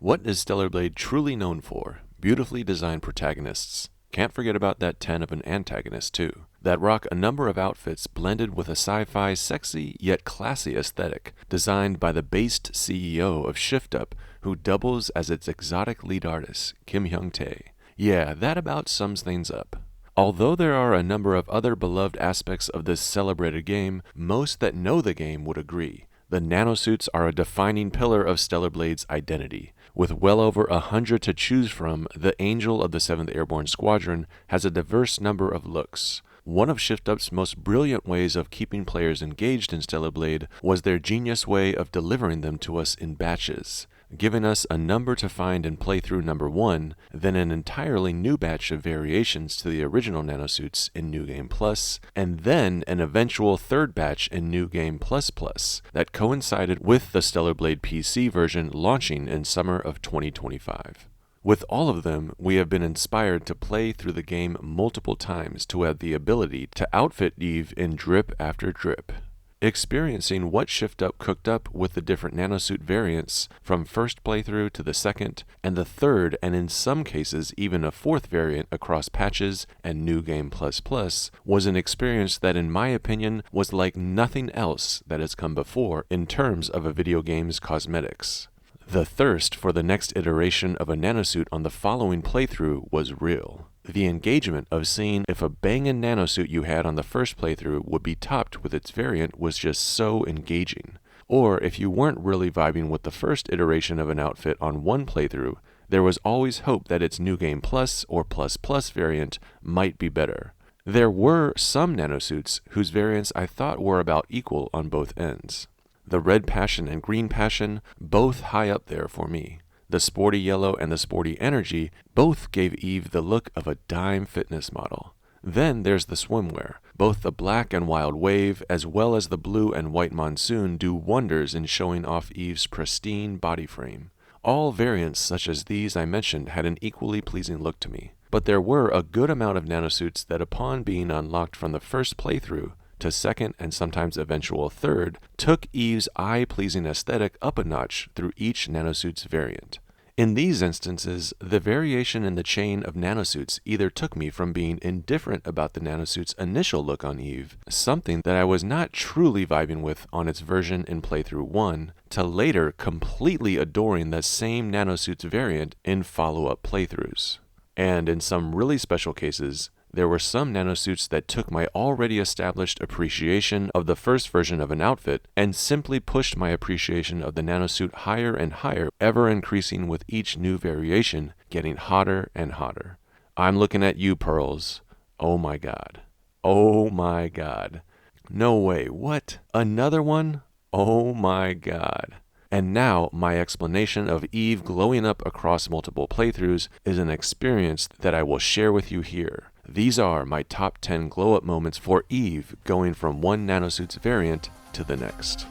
What is Stellar Blade truly known for? Beautifully designed protagonists. Can't forget about that 10 of an antagonist too, that rock a number of outfits blended with a sci-fi sexy yet classy aesthetic, designed by the based CEO of Shift Up, who doubles as its exotic lead artist, Kim Hyung-tae. Yeah, that about sums things up. Although there are a number of other beloved aspects of this celebrated game, most that know the game would agree. The nanosuits are a defining pillar of Stellar Blade's identity. With well over 100 to choose from, the Angel of the 7th Airborne Squadron has a diverse number of looks. One of Shift Up's most brilliant ways of keeping players engaged in Stellar Blade was their genius way of delivering them to us in batches, giving us a number to find in playthrough number 1, then an entirely new batch of variations to the original nanosuits in New Game Plus, and then an eventual third batch in New Game Plus Plus that coincided with the Stellar Blade PC version launching in summer of 2025. With all of them, we have been inspired to play through the game multiple times to have the ability to outfit Eve in drip after drip. Experiencing what Shift Up cooked up with the different nanosuit variants from first playthrough to the second, and the third, and in some cases even a fourth variant across patches and New Game Plus Plus, was an experience that in my opinion was like nothing else that has come before in terms of a video game's cosmetics. The thirst for the next iteration of a nanosuit on the following playthrough was real. The engagement of seeing if a bangin' nanosuit you had on the first playthrough would be topped with its variant was just so engaging. Or if you weren't really vibing with the first iteration of an outfit on one playthrough, there was always hope that its New Game Plus or Plus Plus variant might be better. There were some nanosuits whose variants I thought were about equal on both ends. The Red Passion and Green Passion, both high up there for me. The Sporty Yellow and the Sporty Energy both gave Eve the look of a dime fitness model. Then there's the swimwear. Both the Black and Wild Wave as well as the Blue and White Monsoon do wonders in showing off Eve's pristine body frame. All variants such as these I mentioned had an equally pleasing look to me, but there were a good amount of nanosuits that upon being unlocked from the first playthrough to second and sometimes eventual third, took Eve's eye-pleasing aesthetic up a notch through each nanosuit's variant. In these instances, the variation in the chain of nanosuits either took me from being indifferent about the nanosuit's initial look on Eve, something that I was not truly vibing with on its version in playthrough 1, to later completely adoring the same nanosuit's variant in follow-up playthroughs. And in some really special cases, there were some nanosuits that took my already established appreciation of the first version of an outfit and simply pushed my appreciation of the nanosuit higher and higher, ever increasing with each new variation, getting hotter and hotter. I'm looking at you, Pearls. Oh my god. Oh my god. No way, what? Another one? Oh my god. And now, my explanation of Eve glowing up across multiple playthroughs is an experience that I will share with you here. These are my top 10 glow-up moments for Eve going from one nanosuit's variant to the next.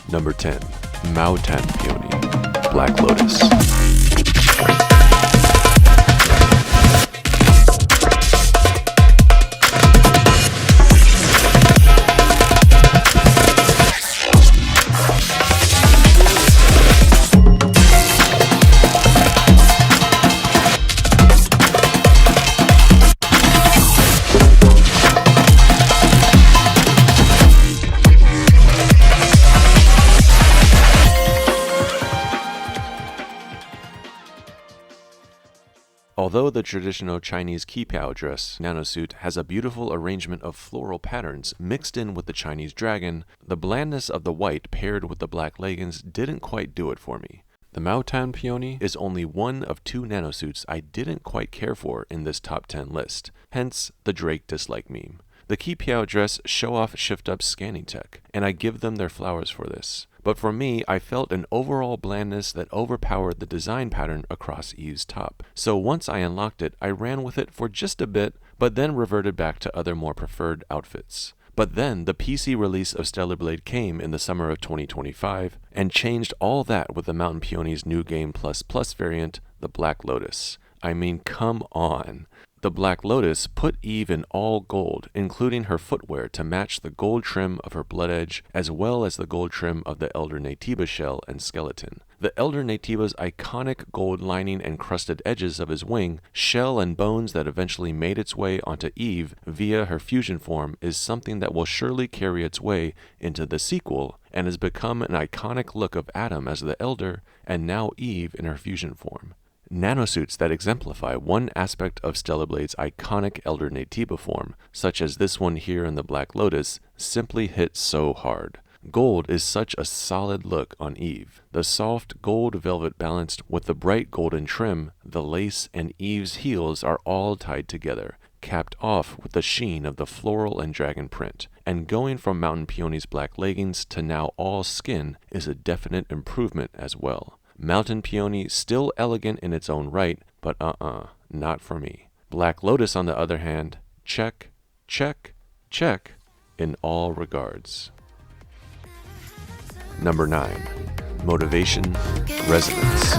Number 10. Moutan Peony, Black Lotus. Although the traditional Chinese Keyhole dress nanosuit has a beautiful arrangement of floral patterns mixed in with the Chinese dragon, the blandness of the white paired with the black leggings didn't quite do it for me. The Moutan Peony is only one of 2 nanosuits I didn't quite care for in this top 10 list, hence the Drake dislike meme. The Keyhole dress show off Shift Up's scanning tech, and I give them their flowers for this. But for me, I felt an overall blandness that overpowered the design pattern across Eve's top. So once I unlocked it, I ran with it for just a bit, but then reverted back to other more preferred outfits. But then the PC release of Stellar Blade came in the summer of 2025, and changed all that with the Moutan Peony's New Game Plus Plus variant, the Black Lotus. I mean, come on. The Black Lotus put Eve in all gold, including her footwear to match the gold trim of her blood edge, as well as the gold trim of the Elder Naytiba shell and skeleton. The Elder Naytiba's iconic gold lining and crusted edges of his wing, shell and bones that eventually made its way onto Eve via her fusion form is something that will surely carry its way into the sequel and has become an iconic look of Adam as the Elder and now Eve in her fusion form. Nanosuits that exemplify one aspect of Stellar Blade's iconic Elder Naytiba form, such as this one here in the Black Lotus, simply hit so hard. Gold is such a solid look on Eve. The soft gold velvet balanced with the bright golden trim, the lace, and Eve's heels are all tied together, capped off with the sheen of the floral and dragon print. And going from Mountain Peony's black leggings to now all skin is a definite improvement as well. Mountain Peony still elegant in its own right, but not for me. Black Lotus on the other hand, check, check, check in all regards. Number 9. Motivation, Resonance.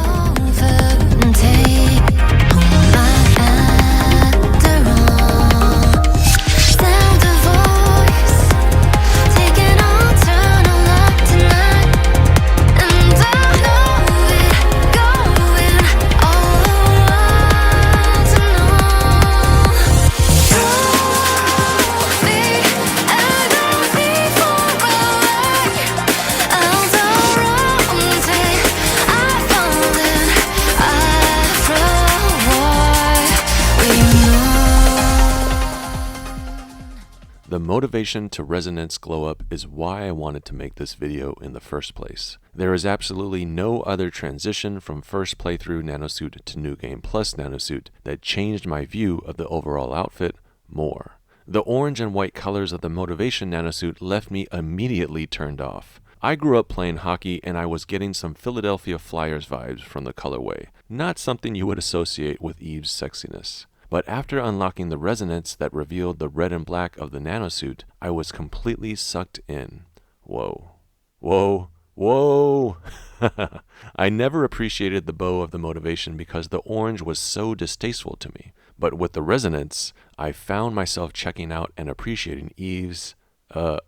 The motivation to resonance glow up is why I wanted to make this video in the first place. There is absolutely no other transition from first playthrough Nanosuit to New Game Plus Nanosuit that changed my view of the overall outfit more. The orange and white colors of the motivation Nanosuit left me immediately turned off. I grew up playing hockey and I was getting some Philadelphia Flyers vibes from the colorway, not something you would associate with Eve's sexiness. But after unlocking the resonance that revealed the red and black of the nanosuit, I was completely sucked in. Whoa. Whoa. Whoa! I never appreciated the bow of the motivation because the orange was so distasteful to me. But with the resonance, I found myself checking out and appreciating Eve's, the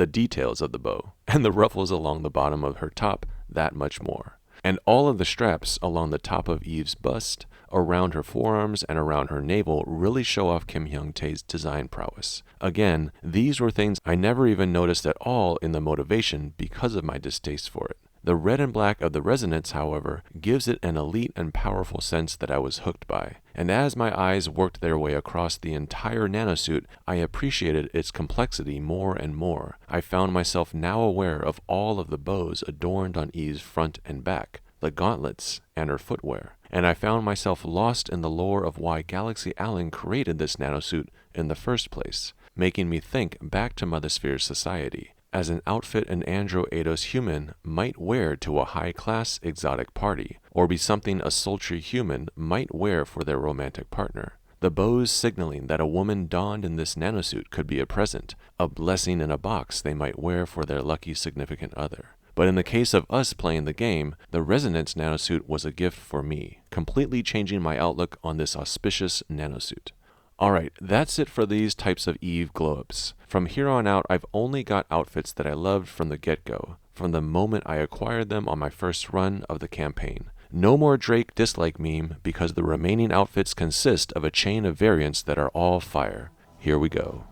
details of the bow, and the ruffles along the bottom of her top that much more. And all of the straps along the top of Eve's bust, around her forearms, and around her navel really show off Kim Hyung-tae's design prowess. Again, these were things I never even noticed at all in the motivation because of my distaste for it. The red and black of the resonance, however, gives it an elite and powerful sense that I was hooked by. And as my eyes worked their way across the entire nanosuit, I appreciated its complexity more and more. I found myself now aware of all of the bows adorned on Eve's front and back, the gauntlets, and her footwear. And I found myself lost in the lore of why Galaxy Allen created this nanosuit in the first place, making me think back to Mother Sphere's society, as an outfit an Andro Eidos human might wear to a high-class exotic party, or be something a sultry human might wear for their romantic partner. The bows signaling that a woman donned in this nanosuit could be a present, a blessing in a box they might wear for their lucky significant other. But in the case of us playing the game, the Resonance nanosuit was a gift for me, completely changing my outlook on this auspicious nanosuit. Alright, that's it for these types of Eve glow-ups. From here on out, I've only got outfits that I loved from the get-go, from the moment I acquired them on my first run of the campaign. No more Drake dislike meme, because the remaining outfits consist of a chain of variants that are all fire. Here we go.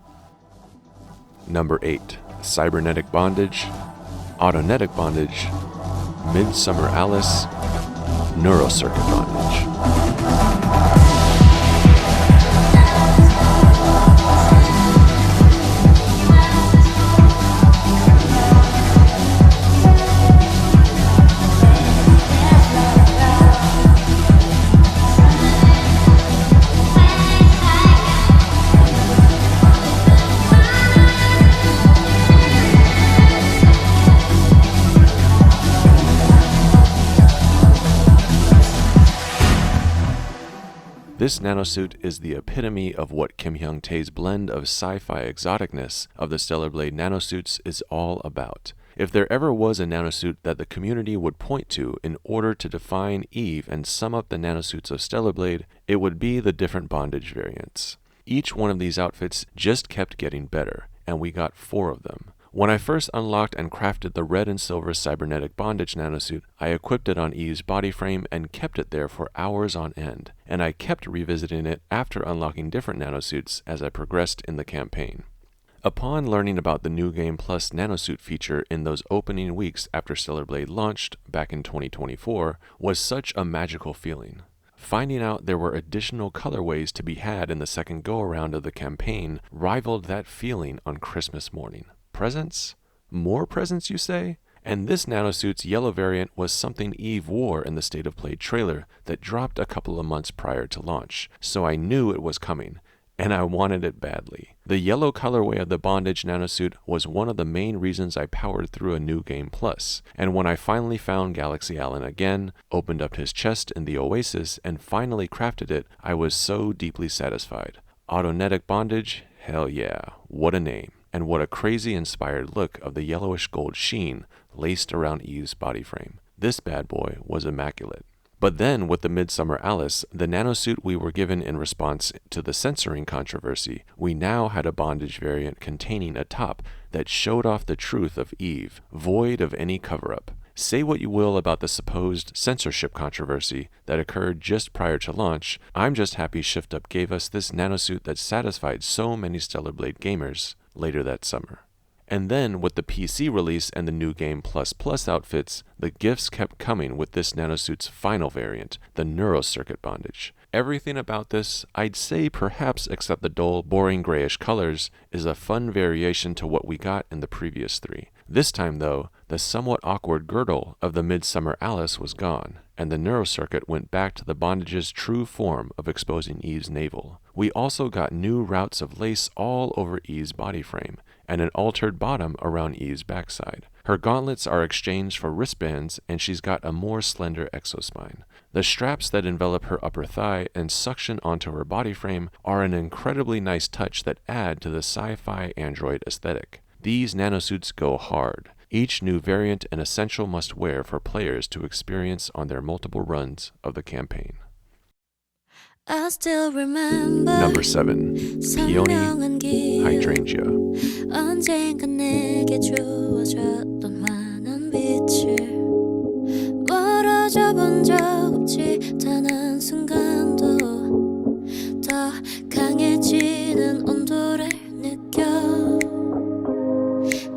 Number 8. Cybernetic Bondage, Autonetic Bondage, Midsummer Alice, Neurocircuit Bondage. This nanosuit is the epitome of what Kim Hyung-tae's blend of sci-fi exoticness of the Stellar Blade nanosuits is all about. If there ever was a nanosuit that the community would point to in order to define Eve and sum up the nanosuits of Stellar Blade, it would be the different Bondage variants. Each one of these outfits just kept getting better, and we got 4 of them. When I first unlocked and crafted the red and silver Cybernetic Bondage nanosuit, I equipped it on Eve's body frame and kept it there for hours on end, and I kept revisiting it after unlocking different nanosuits as I progressed in the campaign. Upon learning about the New Game Plus nanosuit feature in those opening weeks after Stellar Blade launched back in 2024 was such a magical feeling. Finding out there were additional colorways to be had in the second go-around of the campaign rivaled that feeling on Christmas morning. Presents? More presents, you say? And this nanosuit's yellow variant was something Eve wore in the State of Play trailer that dropped a couple of months prior to launch, so I knew it was coming, and I wanted it badly. The yellow colorway of the Bondage nanosuit was one of the main reasons I powered through a New Game Plus, and when I finally found Galaxy Allen again, opened up his chest in the Oasis, and finally crafted it, I was so deeply satisfied. Autonetic Bondage? Hell yeah, what a name. And what a crazy inspired look of the yellowish gold sheen laced around Eve's body frame. This bad boy was immaculate. But then, with the Midsummer Alice, the nanosuit we were given in response to the censoring controversy, we now had a Bondage variant containing a top that showed off the truth of Eve, void of any cover-up. Say what you will about the supposed censorship controversy that occurred just prior to launch, I'm just happy Shift Up gave us this nanosuit that satisfied so many Stellar Blade gamers later that summer. And then, with the PC release and the New Game Plus outfits, the gifts kept coming with this nanosuit's final variant, the Neurocircuit Bondage. Everything about this, I'd say perhaps except the dull, boring grayish colors, is a fun variation to what we got in the previous 3. This time, though, the somewhat awkward girdle of the Midsummer Alice was gone, and the Neurocircuit went back to the Bondage's true form of exposing Eve's navel. We also got new routes of lace all over Eve's body frame, and an altered bottom around Eve's backside. Her gauntlets are exchanged for wristbands, and she's got a more slender exospine. The straps that envelop her upper thigh and suction onto her body frame are an incredibly nice touch that add to the sci-fi android aesthetic. These nanosuits go hard. Each new variant an essential must-wear for players to experience on their multiple runs of the campaign. I still remember Number 7. Peony, Hydrangea. 언젠가 내게 주어졌던 환한 빛을 멀어져 본 적 없지 단 한순간도 더 강해지는 온도를 느껴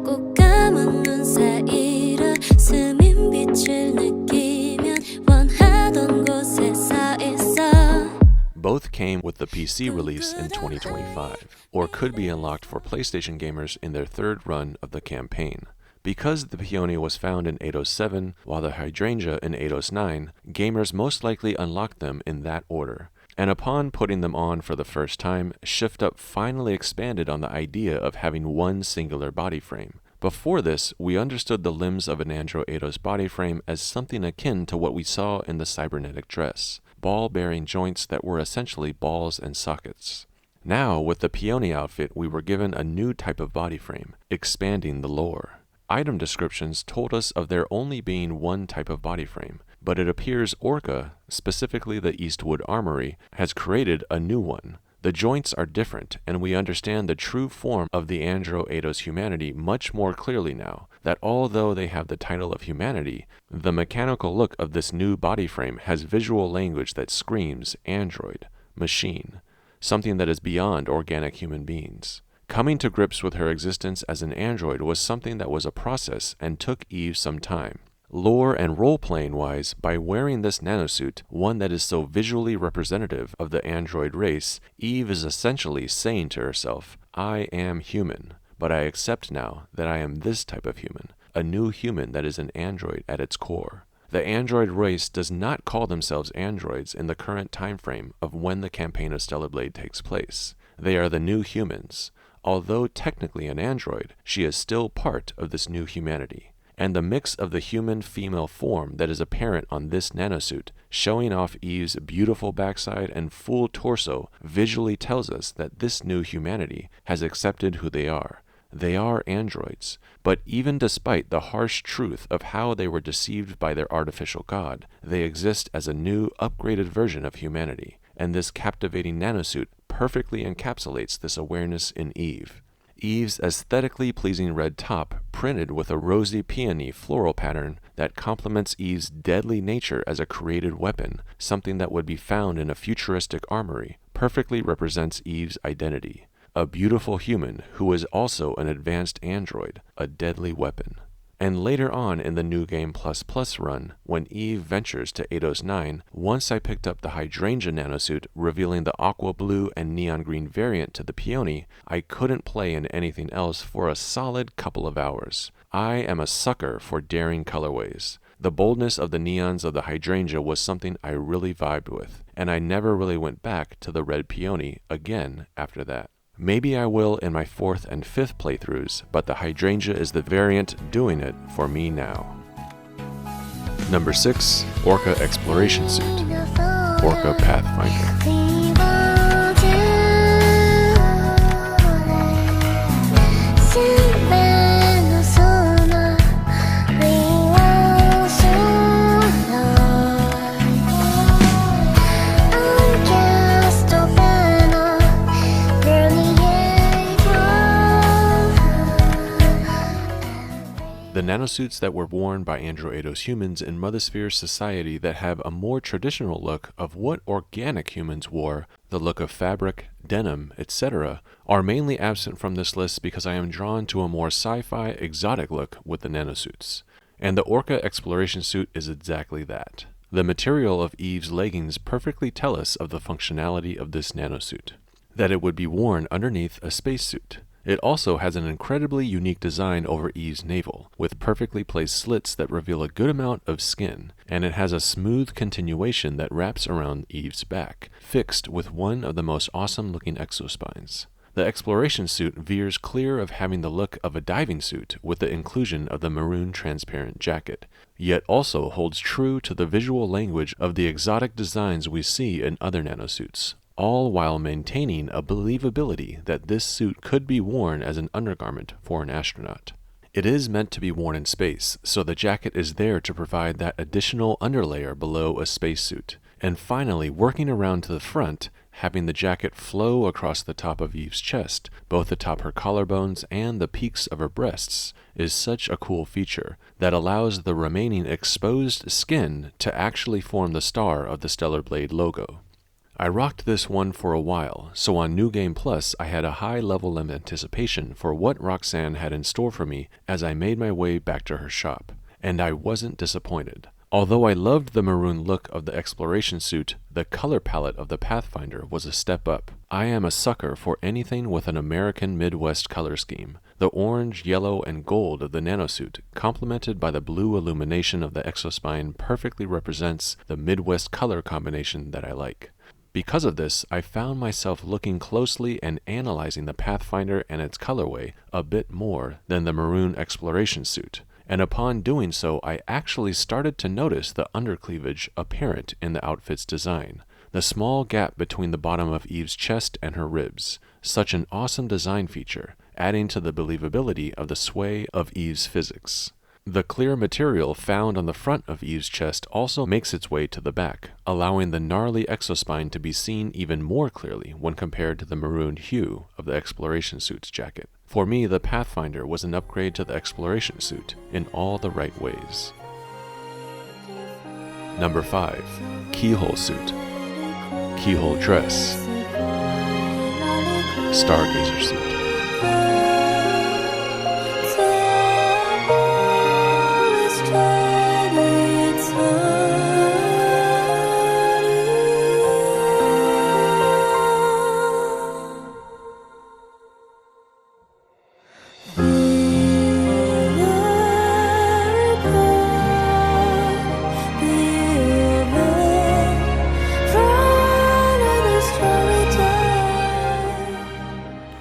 꼭 감은 눈 사이로 스민 빛을 느끼면 원하던 곳에 서 있어. Both came with the PC release in 2025, or could be unlocked for PlayStation gamers in their third run of the campaign. Because the Peony was found in 807, while the Hydrangea in 809, gamers most likely unlocked them in that order. And upon putting them on for the first time, Shift Up finally expanded on the idea of having one singular body frame. Before this, we understood the limbs of an Andro 8's body frame as something akin to what we saw in the Cybernetic dress, ball-bearing joints that were essentially balls and sockets. Now, with the Peony outfit, we were given a new type of body frame, expanding the lore. Item descriptions told us of there only being one type of body frame, but it appears Orca, specifically the Eastwood Armory, has created a new one. The joints are different, and we understand the true form of the Andro 8's humanity much more clearly now, that although they have the title of humanity, the mechanical look of this new body frame has visual language that screams android, machine, something that is beyond organic human beings. Coming to grips with her existence as an android was something that was a process and took Eve some time. Lore and role-playing wise, by wearing this nanosuit, one that is so visually representative of the android race, Eve is essentially saying to herself, I am human, but I accept now that I am this type of human, a new human that is an android at its core. The android race does not call themselves androids in the current time frame of when the campaign of Stellar Blade takes place. They are the new humans. Although technically an android, she is still part of this new humanity. And the mix of the human-female form that is apparent on this nanosuit, showing off Eve's beautiful backside and full torso, visually tells us that this new humanity has accepted who they are. They are androids. But even despite the harsh truth of how they were deceived by their artificial god, they exist as a new, upgraded version of humanity, and this captivating nanosuit perfectly encapsulates this awareness in Eve. Eve's aesthetically pleasing red top, printed with a rosy peony floral pattern that complements Eve's deadly nature as a created weapon, something that would be found in a futuristic armory, perfectly represents Eve's identity. A beautiful human who is also an advanced android, a deadly weapon. And later on in the New Game Plus Plus run, when Eve ventures to Eidos 9, once I picked up the Hydrangea nanosuit, revealing the aqua blue and neon green variant to the Peony, I couldn't play in anything else for a solid couple of hours. I am a sucker for daring colorways. The boldness of the neons of the Hydrangea was something I really vibed with, and I never really went back to the red Peony again after that. Maybe I will in my 4th and 5th playthroughs, but the Hydrangea is the variant doing it for me now. Number 6. Orca Exploration Suit. Orca Pathfinder. The nanosuits that were worn by Androidos humans in Mothersphere society that have a more traditional look of what organic humans wore, the look of fabric, denim, etc., are mainly absent from this list because I am drawn to a more sci-fi, exotic look with the nanosuits. And the Orca Exploration Suit is exactly that. The material of Eve's leggings perfectly tell us of the functionality of this nanosuit, that it would be worn underneath a spacesuit. It also has an incredibly unique design over Eve's navel, with perfectly placed slits that reveal a good amount of skin, and it has a smooth continuation that wraps around Eve's back, fixed with one of the most awesome looking exospines. The exploration suit veers clear of having the look of a diving suit with the inclusion of the maroon transparent jacket, yet also holds true to the visual language of the exotic designs we see in other nanosuits, all while maintaining a believability that this suit could be worn as an undergarment for an astronaut. It is meant to be worn in space, so the jacket is there to provide that additional underlayer below a spacesuit. And finally, working around to the front, having the jacket flow across the top of Eve's chest, both atop her collarbones and the peaks of her breasts, is such a cool feature that allows the remaining exposed skin to actually form the star of the Stellar Blade logo. I rocked this one for a while, so on New Game Plus I had a high level of anticipation for what Roxanne had in store for me as I made my way back to her shop, and I wasn't disappointed. Although I loved the maroon look of the exploration suit, the color palette of the Pathfinder was a step up. I am a sucker for anything with an American Midwest color scheme. The orange, yellow, and gold of the nanosuit, complemented by the blue illumination of the exospine, perfectly represents the Midwest color combination that I like. Because of this, I found myself looking closely and analyzing the Pathfinder and its colorway a bit more than the maroon exploration suit, and upon doing so I actually started to notice the undercleavage apparent in the outfit's design, the small gap between the bottom of Eve's chest and her ribs, such an awesome design feature, adding to the believability of the sway of Eve's physics. The clear material found on the front of Eve's chest also makes its way to the back, allowing the gnarly exospine to be seen even more clearly when compared to the maroon hue of the exploration suit's jacket. For me, the Pathfinder was an upgrade to the exploration suit in all the right ways. Number 5. Keyhole Suit. Keyhole Dress. Stargazer Suit.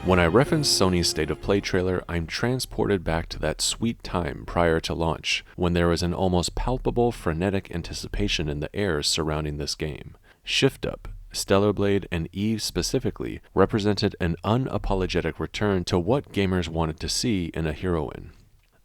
When I reference Sony's State of Play trailer, I'm transported back to that sweet time prior to launch, when there was an almost palpable frenetic anticipation in the air surrounding this game. Shift up, Stellar Blade, and Eve specifically represented an unapologetic return to what gamers wanted to see in a heroine.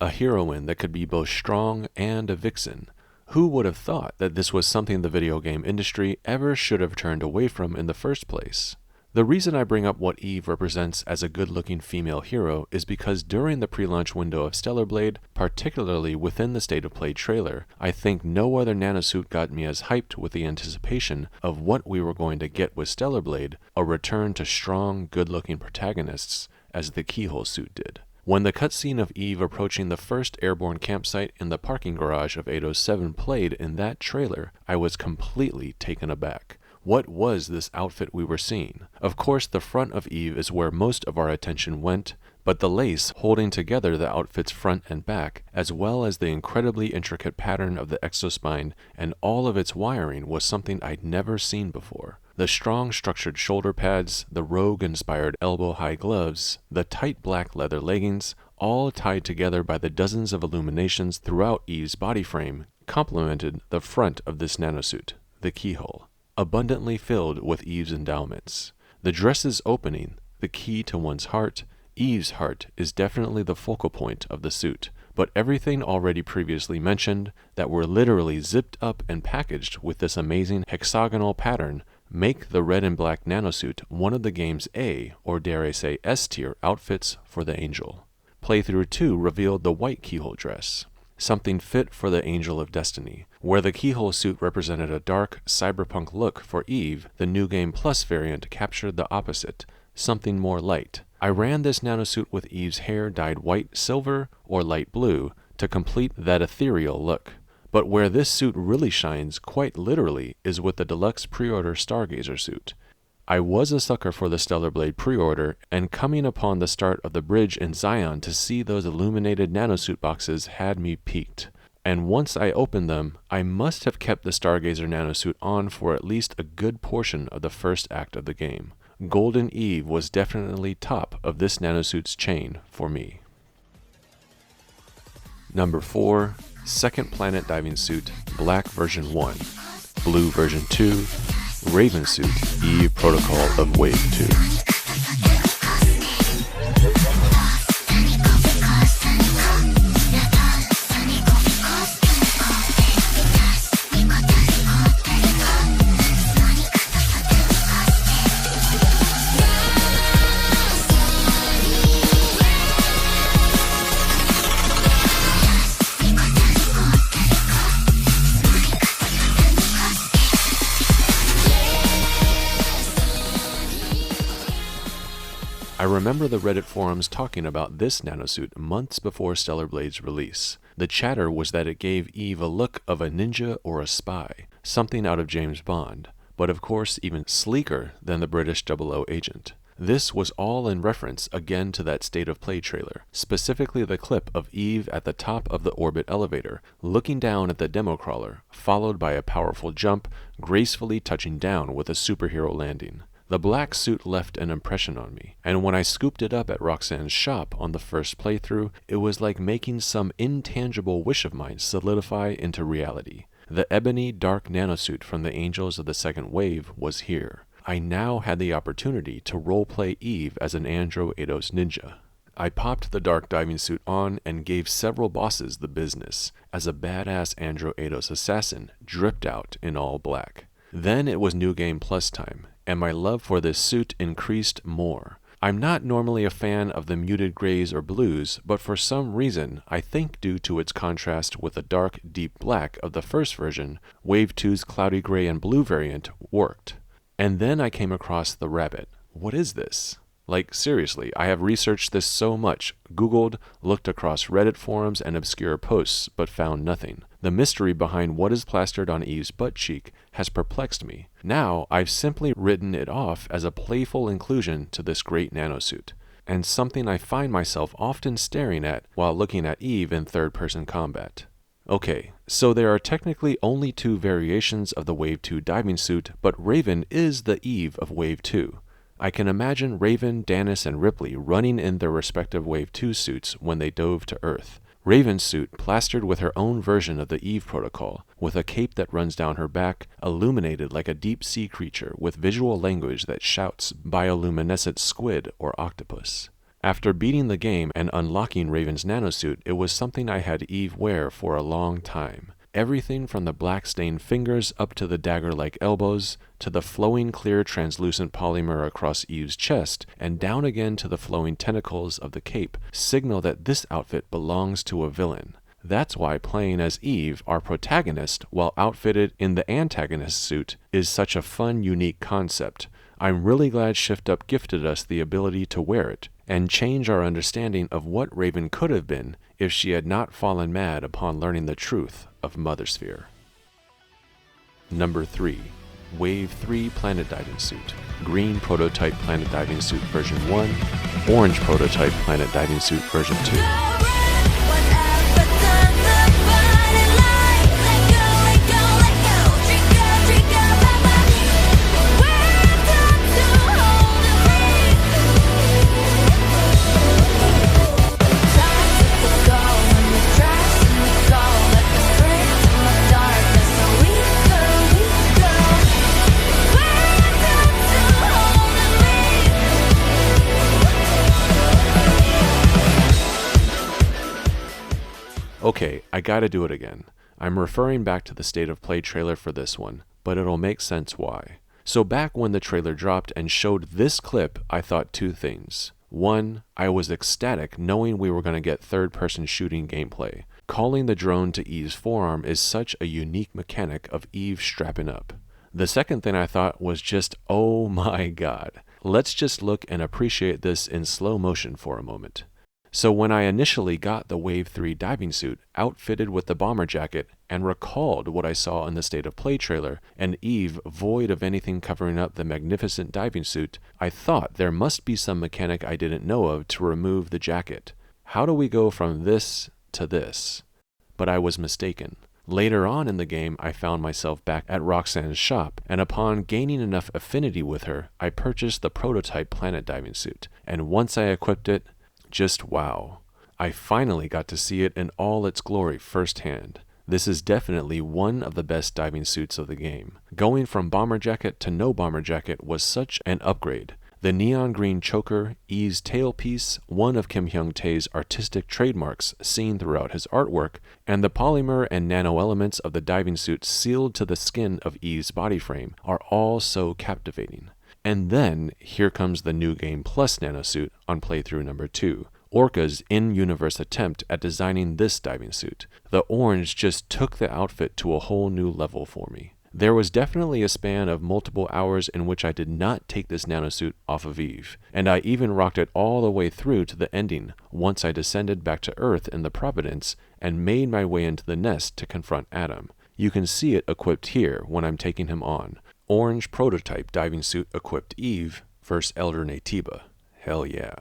A heroine that could be both strong and a vixen. Who would have thought that this was something the video game industry ever should have turned away from in the first place? The reason I bring up what Eve represents as a good-looking female hero is because during the pre-launch window of Stellar Blade, particularly within the State of Play trailer, I think no other nanosuit got me as hyped with the anticipation of what we were going to get with Stellar Blade, a return to strong, good-looking protagonists, as the Keyhole suit did. When the cutscene of Eve approaching the first airborne campsite in the parking garage of 807 played in that trailer, I was completely taken aback. What was this outfit we were seeing? Of course, the front of Eve is where most of our attention went, but the lace holding together the outfit's front and back, as well as the incredibly intricate pattern of the exospine and all of its wiring, was something I'd never seen before. The strong structured shoulder pads, the rogue-inspired elbow-high gloves, the tight black leather leggings, all tied together by the dozens of illuminations throughout Eve's body frame, complemented the front of this nanosuit, the Keyhole, abundantly filled with Eve's endowments. The dress's opening, the key to one's heart. Eve's heart is definitely the focal point of the suit, but everything already previously mentioned that were literally zipped up and packaged with this amazing hexagonal pattern make the red and black nanosuit one of the game's A, or dare I say S-tier outfits for the Angel. Playthrough 2 revealed the white Keyhole dress, something fit for the Angel of Destiny. Where the Keyhole suit represented a dark, cyberpunk look for Eve, the New Game Plus variant captured the opposite, something more light. I ran this nanosuit with Eve's hair dyed white, silver, or light blue to complete that ethereal look. But where this suit really shines, quite literally, is with the deluxe pre-order Stargazer suit. I was a sucker for the Stellar Blade pre-order, and coming upon the start of the bridge in Zion to see those illuminated nanosuit boxes had me peaked. And once I opened them, I must have kept the Stargazer nanosuit on for at least a good portion of the first act of the game. Golden Eve was definitely top of this nanosuit's chain for me. Number 4. Second Planet Diving Suit, Black version 1, Blue version 2, Raven Suit, Eve Protocol of Wave 2. I remember the Reddit forums talking about this nanosuit months before Stellar Blade's release. The chatter was that it gave Eve a look of a ninja or a spy, something out of James Bond, but of course even sleeker than the British 00 agent. This was all in reference again to that State of Play trailer, specifically the clip of Eve at the top of the orbit elevator, looking down at the demo crawler, followed by a powerful jump, gracefully touching down with a superhero landing. The black suit left an impression on me, and when I scooped it up at Roxanne's shop on the first playthrough, it was like making some intangible wish of mine solidify into reality. The ebony dark nanosuit from the Angels of the Second Wave was here. I now had the opportunity to roleplay Eve as an Andro Eidos ninja. I popped the dark diving suit on and gave several bosses the business, as a badass Andro Eidos assassin dripped out in all black. Then it was New Game Plus time, and my love for this suit increased more. I'm not normally a fan of the muted grays or blues, but for some reason, I think due to its contrast with the dark, deep black of the first version, Wave 2's cloudy gray and blue variant worked. And then I came across the rabbit. What is this? Like, seriously, I have researched this so much, Googled, looked across Reddit forums and obscure posts, but found nothing. The mystery behind what is plastered on Eve's butt cheek has perplexed me. Now, I've simply written it off as a playful inclusion to this great nanosuit, and something I find myself often staring at while looking at Eve in third-person combat. Okay, so there are technically only 2 variations of the Wave 2 diving suit, but Raven is the Eve of Wave 2. I can imagine Raven, Danis, and Ripley running in their respective Wave 2 suits when they dove to Earth. Raven's suit plastered with her own version of the Eve protocol, with a cape that runs down her back, illuminated like a deep-sea creature with visual language that shouts bioluminescent squid or octopus. After beating the game and unlocking Raven's nanosuit, it was something I had Eve wear for a long time. Everything from the black-stained fingers up to the dagger-like elbows, to the flowing clear translucent polymer across Eve's chest, and down again to the flowing tentacles of the cape, signal that this outfit belongs to a villain. That's why playing as Eve, our protagonist, while outfitted in the antagonist suit, is such a fun, unique concept. I'm really glad Shift Up gifted us the ability to wear it, and change our understanding of what Raven could have been if she had not fallen mad upon learning the truth of Mothersphere. Number 3. Wave 3 Planet Diving Suit. Green Prototype Planet Diving Suit version 1, Orange Prototype Planet Diving Suit version 2. Okay, I gotta do it again. I'm referring back to the State of Play trailer for this one, but it'll make sense why. So back when the trailer dropped and showed this clip, I thought two things. One, I was ecstatic knowing we were going to get third-person shooting gameplay. Calling the drone to Eve's forearm is such a unique mechanic of Eve strapping up. The second thing I thought was just, oh my god. Let's just look and appreciate this in slow motion for a moment. So when I initially got the Wave 3 diving suit, outfitted with the bomber jacket, and recalled what I saw in the State of Play trailer, and Eve void of anything covering up the magnificent diving suit, I thought there must be some mechanic I didn't know of to remove the jacket. How do we go from this to this? But I was mistaken. Later on in the game, I found myself back at Roxanne's shop, and upon gaining enough affinity with her, I purchased the prototype planet diving suit, and once I equipped it, just wow. I finally got to see it in all its glory firsthand. This is definitely one of the best diving suits of the game. Going from bomber jacket to no bomber jacket was such an upgrade. The neon green choker, Eve's tailpiece, one of Kim Hyung-tae's artistic trademarks seen throughout his artwork, and the polymer and nano elements of the diving suit sealed to the skin of Eve's body frame are all so captivating. And then, here comes the New Game Plus nanosuit on playthrough number 2, Orca's in-universe attempt at designing this diving suit. The orange just took the outfit to a whole new level for me. There was definitely a span of multiple hours in which I did not take this nanosuit off of Eve, and I even rocked it all the way through to the ending once I descended back to Earth in the Providence and made my way into the nest to confront Adam. You can see it equipped here when I'm taking him on. Orange prototype diving suit equipped Eve versus Elder Natiba. Hell yeah.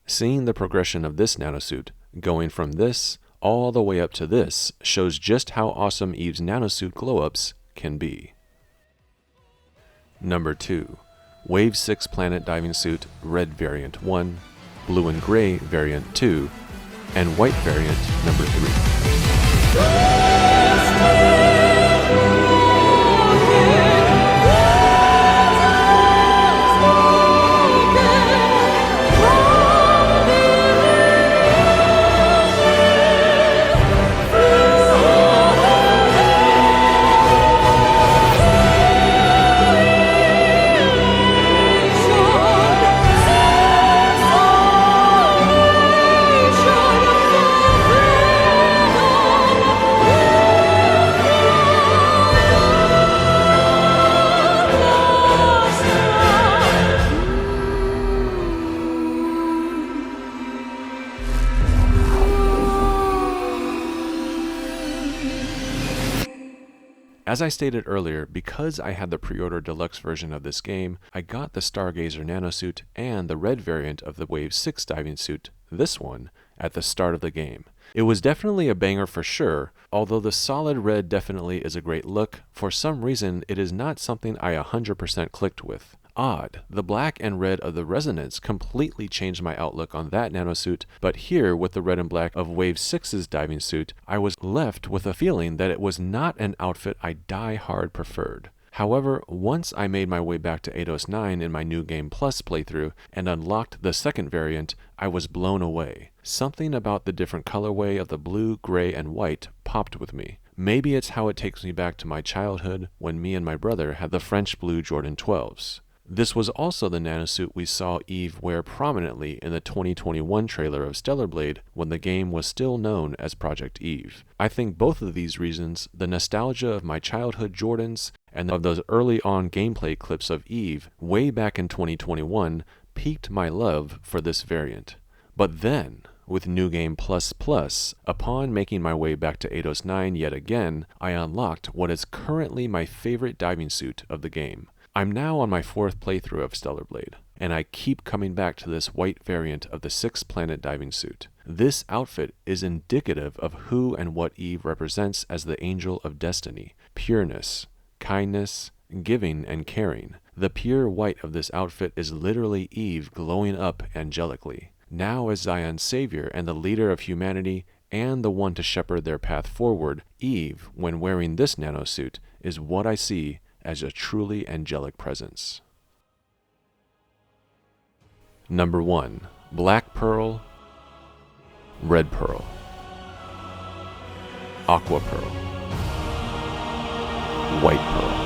Seeing the progression of this nanosuit, going from this all the way up to this, shows just how awesome Eve's nanosuit glow-ups can be. Number 2. Wave 6 Planet Diving Suit Red Variant 1, Blue and Gray Variant 2, and White Variant number 3. As I stated earlier, because I had the pre-order deluxe version of this game, I got the Stargazer nanosuit and the red variant of the Wave 6 diving suit, this one, at the start of the game. It was definitely a banger for sure, although the solid red definitely is a great look. For some reason, it is not something I 100% clicked with. Odd, the black and red of the Resonance completely changed my outlook on that nanosuit, but here with the red and black of Wave 6's diving suit, I was left with a feeling that it was not an outfit I die-hard preferred. However, once I made my way back to Eidos 9 in my New Game Plus playthrough and unlocked the second variant, I was blown away. Something about the different colorway of the blue, gray, and white popped with me. Maybe it's how it takes me back to my childhood when me and my brother had the French blue Jordan 12s. This was also the nanosuit we saw Eve wear prominently in the 2021 trailer of Stellar Blade when the game was still known as Project Eve. I think both of these reasons, the nostalgia of my childhood Jordans and of those early on gameplay clips of Eve way back in 2021, piqued my love for this variant. But then, with New Game Plus Plus, upon making my way back to Eidos 9 yet again, I unlocked what is currently my favorite diving suit of the game. I'm now on my 4th playthrough of Stellar Blade, and I keep coming back to this white variant of the 6th planet diving suit. This outfit is indicative of who and what Eve represents as the angel of destiny, pureness, kindness, giving, and caring. The pure white of this outfit is literally Eve glowing up angelically. Now as Zion's savior and the leader of humanity, and the one to shepherd their path forward, Eve, when wearing this nanosuit, is what I see as a truly angelic presence. Number 1. Black Pearl, Red Pearl, Aqua Pearl, White Pearl.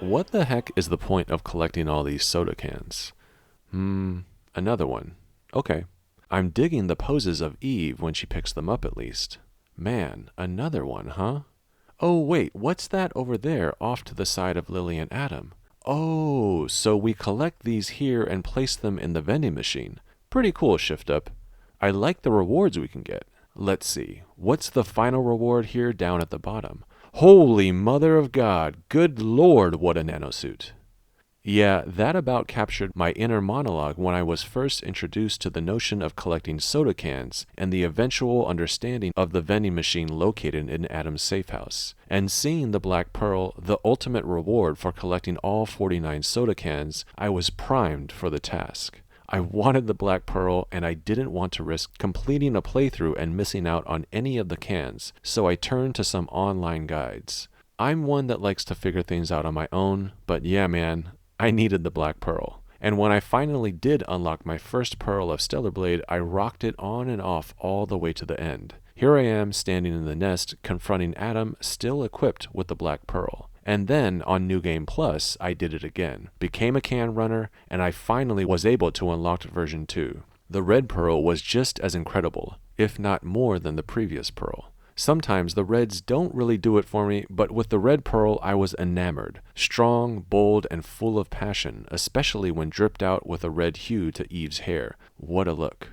What the heck is the point of collecting all these soda cans? Another one. Okay. I'm digging the poses of Eve when she picks them up at least. Man, another one, huh? Oh wait, what's that over there off to the side of Lily and Adam? Oh, so we collect these here and place them in the vending machine. Pretty cool, Shift Up. I like the rewards we can get. Let's see, what's the final reward here down at the bottom? Holy Mother of God, good Lord, what a nanosuit. Yeah, that about captured my inner monologue when I was first introduced to the notion of collecting soda cans and the eventual understanding of the vending machine located in Adam's safe house. And seeing the Black Pearl, the ultimate reward for collecting all 49 soda cans, I was primed for the task. I wanted the Black Pearl, and I didn't want to risk completing a playthrough and missing out on any of the cans, so I turned to some online guides. I'm one that likes to figure things out on my own, but yeah man, I needed the Black Pearl. And when I finally did unlock my first Pearl of Stellar Blade, I rocked it on and off all the way to the end. Here I am standing in the nest, confronting Adam, still equipped with the Black Pearl. And then, on New Game Plus, I did it again, became a can runner, and I finally was able to unlock version 2. The Red Pearl was just as incredible, if not more than the previous Pearl. Sometimes the reds don't really do it for me, but with the Red Pearl I was enamored. Strong, bold, and full of passion, especially when dripped out with a red hue to Eve's hair. What a look.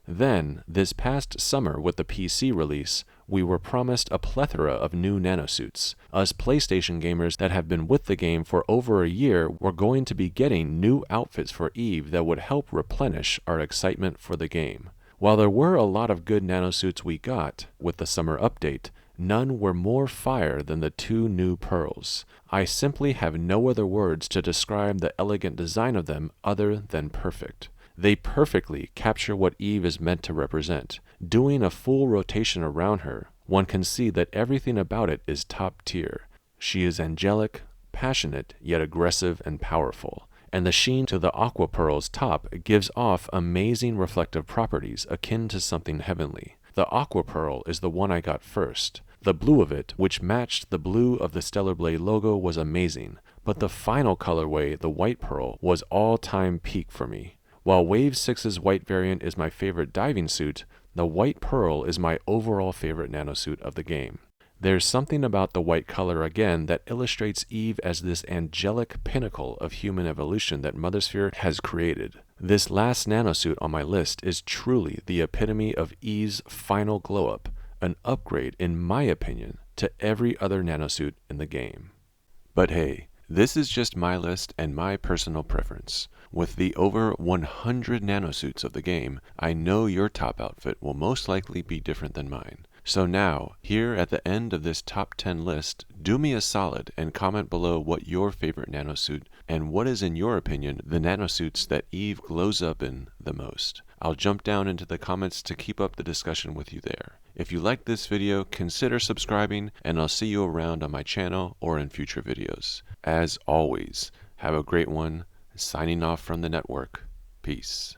Then, this past summer with the PC release, we were promised a plethora of new nanosuits. Us PlayStation gamers that have been with the game for over a year were going to be getting new outfits for Eve that would help replenish our excitement for the game. While there were a lot of good nanosuits we got with the summer update, none were more fire than the 2 new pearls. I simply have no other words to describe the elegant design of them other than perfect. They perfectly capture what Eve is meant to represent. Doing a full rotation around her, one can see that everything about it is top tier. She is angelic, passionate, yet aggressive and powerful. And the sheen to the Aqua Pearl's top gives off amazing reflective properties akin to something heavenly. The Aqua Pearl is the one I got first. The blue of it, which matched the blue of the Stellar Blade logo, was amazing. But the final colorway, the White Pearl, was all-time peak for me. While Wave 6's white variant is my favorite diving suit, the White Pearl is my overall favorite nanosuit of the game. There's something about the white color again that illustrates Eve as this angelic pinnacle of human evolution that Mothersphere has created. This last nanosuit on my list is truly the epitome of Eve's final glow-up, an upgrade, in my opinion, to every other nanosuit in the game. But hey, this is just my list and my personal preference. With the over 100 nanosuits of the game, I know your top outfit will most likely be different than mine. So now, here at the end of this top 10 list, do me a solid and comment below what your favorite nanosuit and what is in your opinion the nanosuits that Eve glows up in the most. I'll jump down into the comments to keep up the discussion with you there. If you liked this video, consider subscribing and I'll see you around on my channel or in future videos. As always, have a great one. Signing off from the network. Peace.